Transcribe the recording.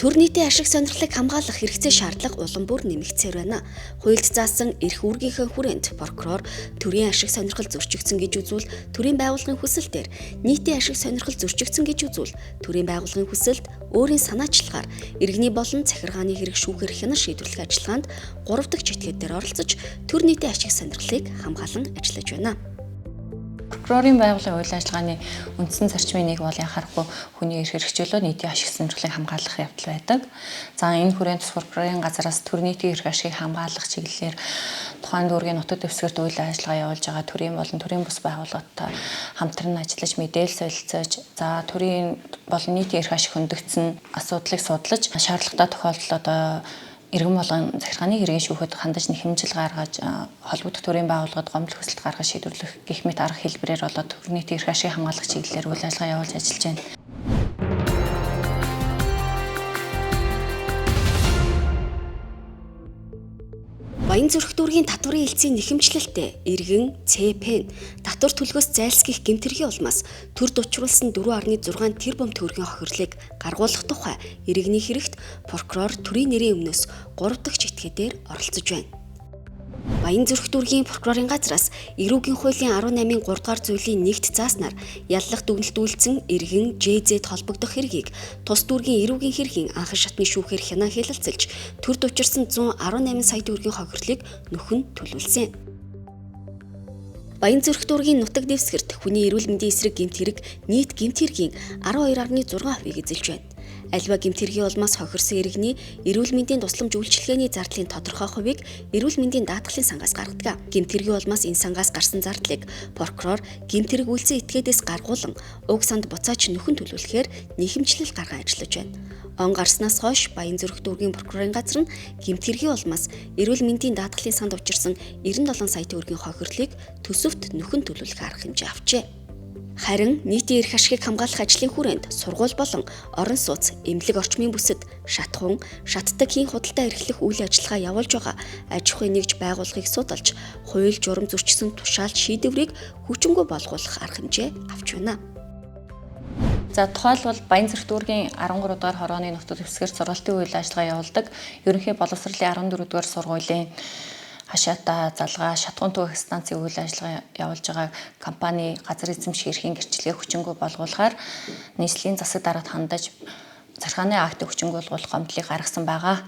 Төр нийтийн ашиг сонирхлыг хамгаалах хэрэгцээ шаардлага улам бүр нэмэгдсээр байна. Хуульд заасан эрх үүргийнхээ хүрээнд прокурор төрийн ашиг сонирхол зөрчигдсөн гэж үзвэл төрийн байгууллагын хүсэлтээр, нийтийн ашиг сонирхол зөрчигдсөн гэж үзвэл төрийн байгууллагын хүсэлт өөрийн санаачлагаар иргэний болон захиргааны хэрэг шүүхээр хянан шийдвэрлэх ажиллагаанд 3 дахь читгэдээр оролцож төр нийтийн ашиг сонирхлыг хамгаалан ажиллаж байна. Прокурорын байгууллагын үйл ажиллагааны үндсэн зарчмын нэг бол яхахгүй хүний эрх хэрэгжүүлөө нийтийн ашиг сонирхлыг хамгаалах явдал байдаг. За энэ хүрээнд прокурорын газараас төр нийтийн эрх ашигыг хамгаалах чиглэлээр тухайн дүүргийн нутаг дэвсгэрт үйл ажиллагаа явуулж байгаа төрийн болон төрийн бус байгууллагатай хамтран ажиллаж мэдээлэл солилцож, за төрийн болон нийтийн эрх ашиг хөндөгдсөн асуудлыг судлаж, шаардлагатай тохиолдолд иргэн болгон захиргааны хэргийн шүүхэд хандаж нэхэмжил гаргаж холбогдох төрийн байгууллагад гомдол хүсэлт гаргаж шийдвэрлэх гэх мэт арга хэлбэрээр болоод төр нийтийн эрх ашигыг хамгаалах чиглэлээр үйл ажиллагаа явуулж ажиллаж байна. Баянзүрх дүүргийн татварын элцийн нэхэмжлэлтэй иргэн ЦП-н татвар төлгөөс зайлсхийх гэмтэргийн улмаас төрд учруулсан 4.6 тэрбум төгрөгийн хохирлыг гаргуулах тухай иргэний хэрэгт прокурор төрийн нэрийн өмнөөс 3 дахь читгэдээр оролцож байна. Баянзүрх дүүргийн прокурорын газраас эрүүгийн хуулийн 18-ын 3 дугаар зүйлийн нэгт зааснаар яллах дүгнэлтүүлсэн иргэн ЖЗ-д холбогдох хэргийг тус дүүргийн эрүүгийн хэргийн анхан шатны шүүхээр хянан хэлэлцэлж төрд учирсан 118 сая төгрөгийн хохирлыг нөхөн төлөвлөсөн. Баянзүрх дүүргийн нутаг дэвсгэрт хүний эрүүл мэндийн эсрэг гэмт хэрэг нийт гэмт хэргийн 12.6%-ийг эзэлж байна. Альва гэмт хэргийн улмаас хохирсон иргэний эрүүл мэндийн тусламж үйлчилгээний зардлын тодорхой хувийг эрүүл мэндийн даатгалын сангаас гаргадаг. Гэмт хэргийн улмаас энэ сангаас гарсан зардлыг прокурор гэмт хэрэг үйлцэн этгээдээс гаргуулan уг санд буцааж нөхөн төлөвлөхээр нэхэмжлэл гарган ажиллаж байна. Он гарснаас хойш Баянзүрх дүүргийн прокурорын газар нь гэмт хэргийн улмаас эрүүл мэндийн даатгалын санд учирсан 97 сая төгрөгийн хохирлыг төсөвт нөхөн төлөвлөх арга хэмжээ авчээ. Харин нийтийн эрх ашигыг хамгаалах ажлын хүрээнд сургууль болон орон сууц, эмнэлэг орчмын бүсэд шатхуун, шатдаг хийн худалдаа эрхлэх үйл ажиллагаа явуулж байгаа аж ахуйн нэгж байгууллагыг судалж, хууль журам зөрчсөн тушаалт шийдвэрийг хүчингүй болгуулах арга хэмжээ авч байна. За тухайлбал Баянзүрх дүүргийн 13 дугаар хорооны нутаг дэвсгэрт сургалтын үйл ажиллагаа явуулдаг ерөнхий боловсролын 14 дугаар сургуулийн хашаата залгаа шатхуун түүх станцын үйл ажиллагаа явуулж байгаа компани газар эзэмших эрхийн гэрчлэгээ хүчингүй болгуулахаар нийслэлийн засаг дарагт хандаж захиргааны актыг хүчингүй болгуулах гомдлыг гаргасан байгаа.